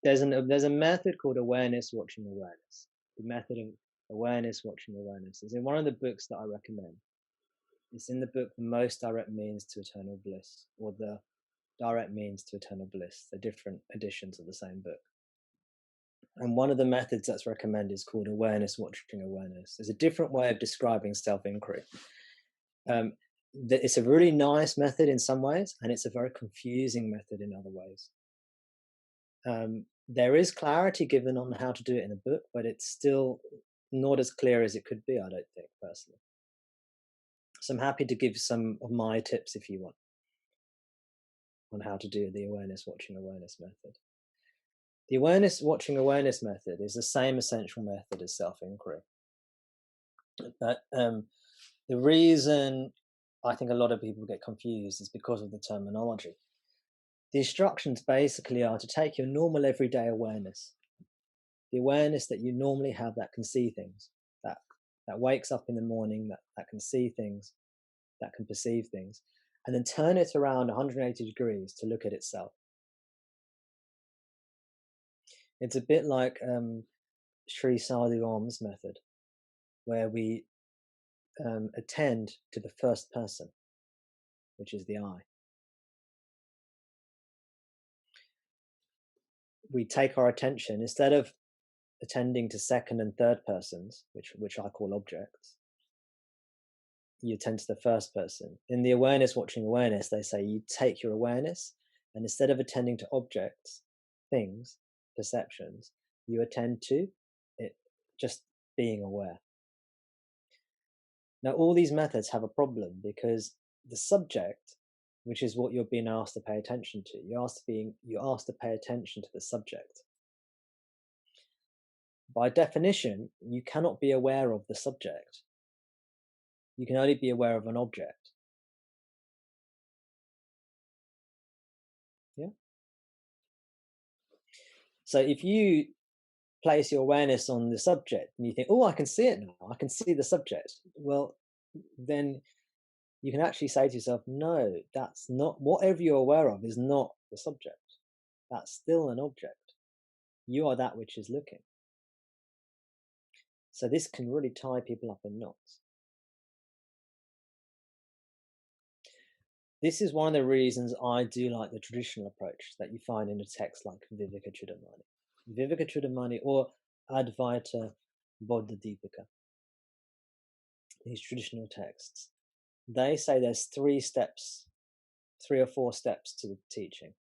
there's a method called awareness watching awareness. The method of awareness watching awareness is in one of the books that I recommend. It's in the book The Most Direct Means to Eternal Bliss, or The Direct Means to Eternal Bliss. They're different editions of the same book. And one of the methods that's recommended is called awareness watching awareness. There's a different way of describing self-inquiry. It's a really nice method in some ways, and it's a very confusing method in other ways. There is clarity given on how to do it in the book, but it's still not as clear as it could be, I don't think, personally. So I'm happy to give some of my tips if you want on how to do the awareness watching awareness method. The awareness watching awareness method is the same essential method as self-inquiry. But the reason I think a lot of people get confused is because of the terminology. The instructions basically are to take your normal everyday awareness, the awareness that you normally have that can see things, that wakes up in the morning, that can see things, that can perceive things, and then turn it around 180 degrees to look at itself. It's a bit like Sri Sadhu Om's method, where we attend to the first person, which is the I. We take our attention, instead of attending to second and third persons, which I call objects, you attend to the first person. In the awareness watching awareness, they say you take your awareness, and instead of attending to objects, things, perceptions, you attend to it just being aware. Now, all these methods have a problem because the subject, which is what you're being asked to pay attention to, you're asked to pay attention to the subject. By definition, you cannot be aware of the subject. You can only be aware of an object. Yeah. So if you place your awareness on the subject and you think, oh, I can see it now, I can see the subject, well, then you can actually say to yourself, no, that's not, whatever you're aware of is not the subject. That's still an object. You are that which is looking. So this can really tie people up in knots. This is one of the reasons I do like the traditional approach that you find in a text like Vivekachudamani. Vivekachudamani or Advaita Vedanta, these traditional texts, they say there's 3 or 4 steps to the teaching: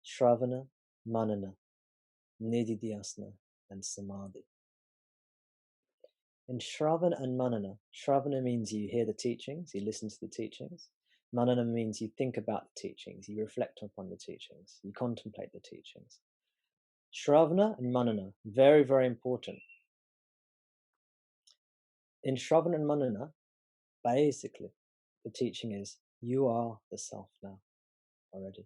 Shravana, Manana, Nididhyasana, and Samadhi. In Shravana and Manana, Shravana means you hear the teachings, you listen to the teachings. Manana means you think about the teachings, you reflect upon the teachings, you contemplate the teachings. Shravana and Manana, very, very important. In Shravana and Manana, basically, the teaching is, you are the self now, already.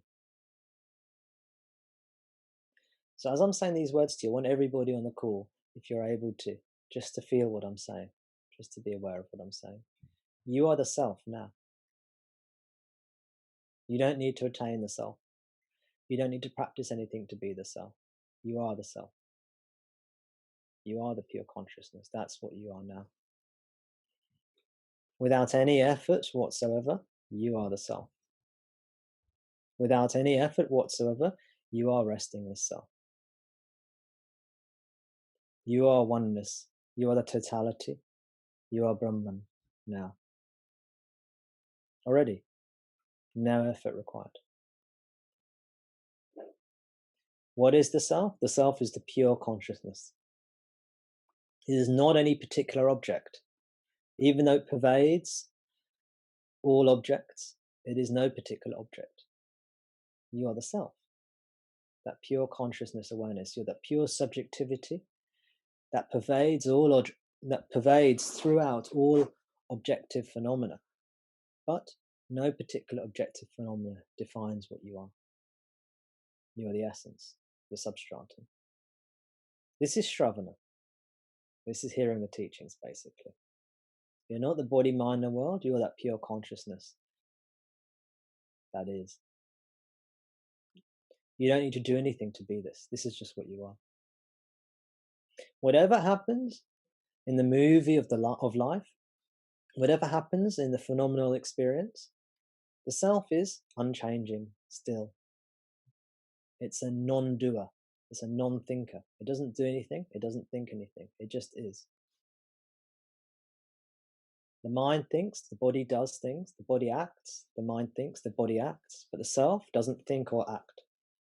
So as I'm saying these words to you, I want everybody on the call, if you're able to, just to feel what I'm saying, just to be aware of what I'm saying. You are the self now. You don't need to attain the self. You don't need to practice anything to be the self. You are the self. You are the pure consciousness. That's what you are now. Without any effort whatsoever, you are the self. Without any effort whatsoever, you are resting as self. You are oneness. You are the totality. You are Brahman now. Already. No effort required. What is the self? The self is the pure consciousness. It is not any particular object. Even though it pervades all objects, it is no particular object. You are the self. That pure consciousness awareness. You're that pure subjectivity that pervades throughout all objective phenomena. But no particular objective phenomena defines what you are. You are the essence, the substratum. This is Shravana. This is hearing the teachings, basically. You're not the body, mind, and world. You are that pure consciousness. That is. You don't need to do anything to be this. This is just what you are. Whatever happens in the movie of life, whatever happens in the phenomenal experience, the self is unchanging still. It's a non-doer. It's a non-thinker. It doesn't do anything. It doesn't think anything. It just is. The mind thinks, the body does things, the body acts, the mind thinks, the body acts, but the self doesn't think or act.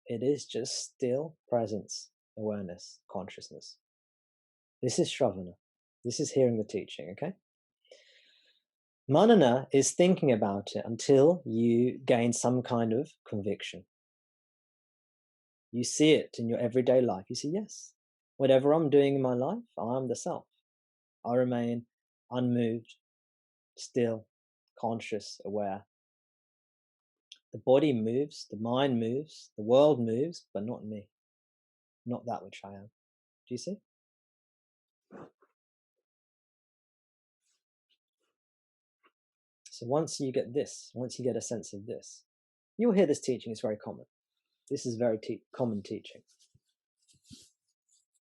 It is just still presence, awareness, consciousness. This is Shravana. This is hearing the teaching, okay? Manana is thinking about it until you gain some kind of conviction. You see it in your everyday life. You see, yes, whatever I'm doing in my life, I am the self. I remain unmoved, still, conscious, aware. The body moves, the mind moves, the world moves, but not me, not that which I am. Do you see? So once you get this, once you get a sense of this, you'll hear this teaching. It's very common. This is very common teaching.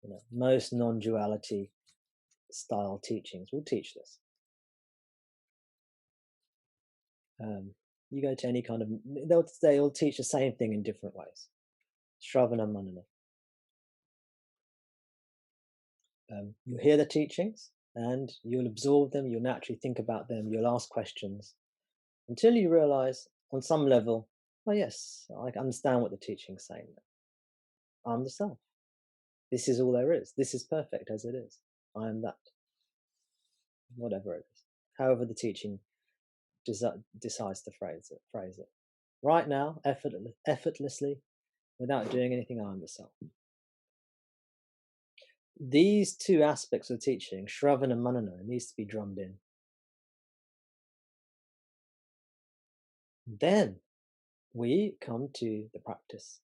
You know, most non-duality style teachings will teach this. You go to any kind of, they'll teach the same thing in different ways. Shravana Manana. You'll hear the teachings and you'll absorb them, you'll naturally think about them, you'll ask questions until you realize on some level, oh yes, I understand what the teaching's saying. I'm the self. This is all there is. This is perfect as it is. I am that. Whatever it is. However the teaching decides to phrase it. Right now, effortlessly, without doing anything, I am the self. These two aspects of teaching, Shravana and Manana, needs to be drummed in. Then we come to the practice,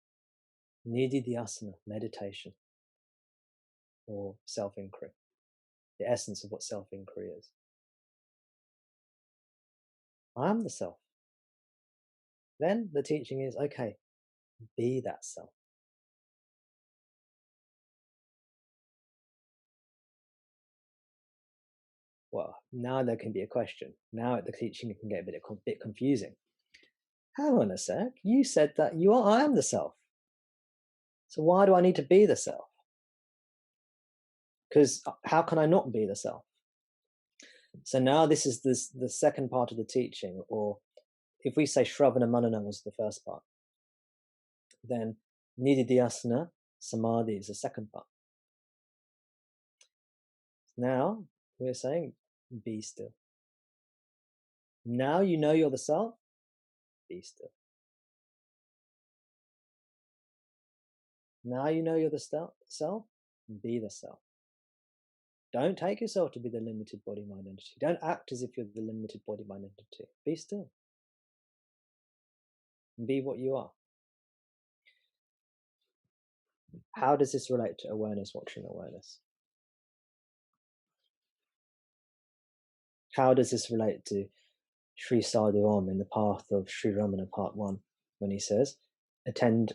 Nididhyasana, meditation, or self-inquiry, the essence of what self-inquiry is. I am the self. Then the teaching is, okay, be that self. Well, now there can be a question. Now the teaching can get a bit confusing. Hang on a sec, you said that I am the self. So why do I need to be the self? Because how can I not be the self? So now this is the second part of the teaching, or if we say Shravana Manana was the first part, then Nididhyasana, Samadhi is the second part. Now we're saying, be still. Now you know you're the self, be still. Now you know you're the self, be the self. Don't take yourself to be the limited body, mind, entity. Don't act as if you're the limited body, mind, entity. Be still. Be what you are. How does this relate to awareness, watching awareness? How does this relate to Sri Sadhu Om in the path of Sri Ramana part 1, when he says, attend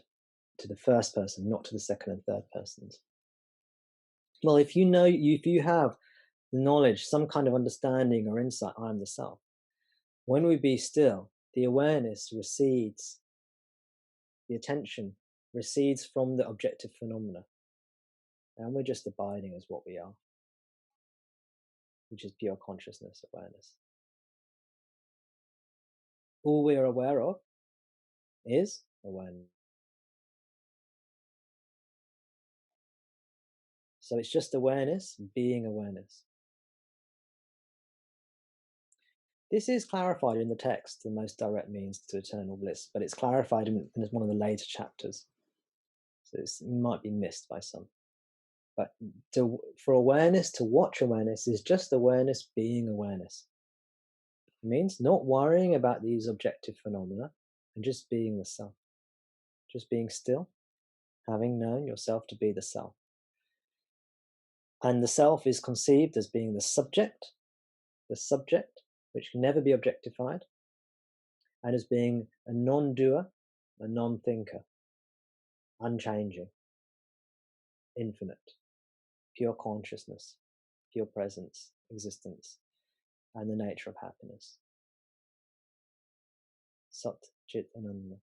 to the first person, not to the second and third persons? Well, if you have knowledge, some kind of understanding or insight, I am the self. When we be still, the awareness recedes, the attention recedes from the objective phenomena, and we're just abiding as what we are, which is pure consciousness, awareness. All we are aware of is awareness. So it's just awareness being awareness. This is clarified in the text, the most direct means to eternal bliss, but it's clarified in one of the later chapters. So it might be missed by some. But for awareness to watch awareness is just awareness being awareness. It means not worrying about these objective phenomena and just being the self. Just being still, having known yourself to be the self. And the self is conceived as being the subject which can never be objectified, and as being a non-doer, a non-thinker. unchanging, infinite, pure consciousness, pure presence, existence, and the nature of happiness. Sat Chit Ananda.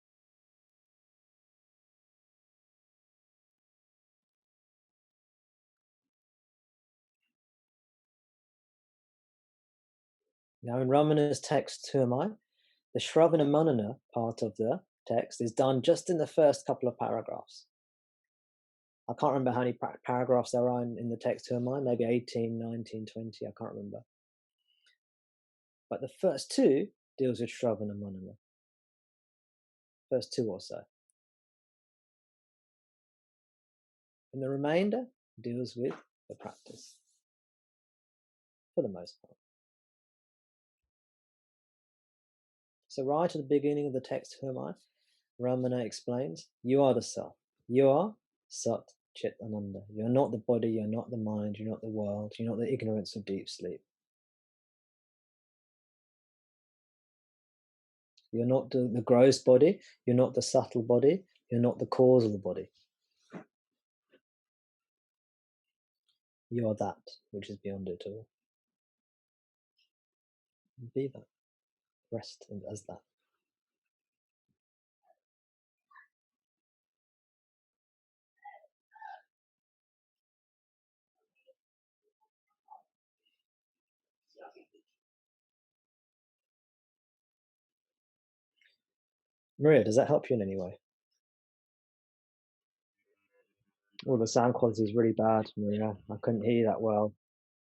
Now in Ramana's text, Who Am I? The Shravana Manana part of the text is done just in the first couple of paragraphs. I can't remember how many paragraphs there are in the text, Who Am I? Maybe 18, 19, 20, I can't remember. But the first two deals with Shravana Manana. First two or so. And the remainder deals with the practice, for the most part. So right at the beginning of the text, Who Am I? Ramana explains, you are the self. You are Sat Chit Ananda. You're not the body, you're not the mind, you're not the world, you're not the ignorance of deep sleep. You're not the gross body, you're not the subtle body, you're not the cause of the body. You are that which is beyond it all. Be that. Rest as that. Maria, does that help you in any way? Oh, the sound quality is really bad, Maria. I couldn't hear you that well.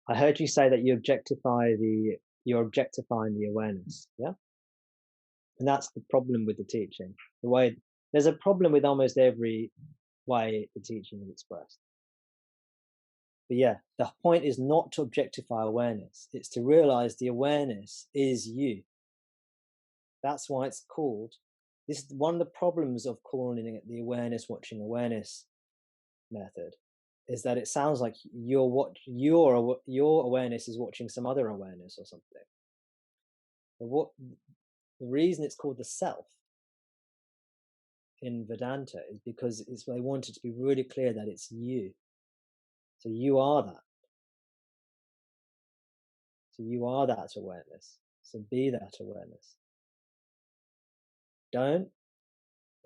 I heard you say that you're objectifying the awareness, yeah? And that's the problem with the teaching. There's a problem with almost every way the teaching is expressed. But yeah, the point is not to objectify awareness. It's to realize the awareness is you. That's why it's called. This is one of the problems of calling it the awareness watching awareness method, is that it sounds like your awareness is watching some other awareness or something. But the reason it's called the self in Vedanta is because they want it to be really clear that it's you. So you are that. So you are that awareness. So be that awareness. Don't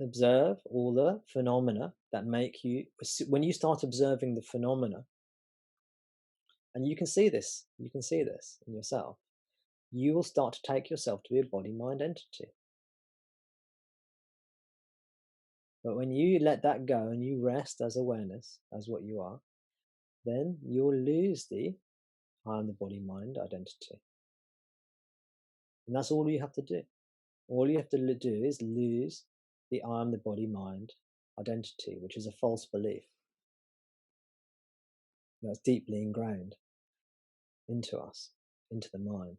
observe all the phenomena that make you, when you start observing the phenomena, and you can see this in yourself, you will start to take yourself to be a body-mind entity. But when you let that go and you rest as awareness, as what you are, then you'll lose the I am the body-mind identity. And that's all you have to do. All you have to do is lose the I am the body-mind identity, which is a false belief that's deeply ingrained into us, into the mind.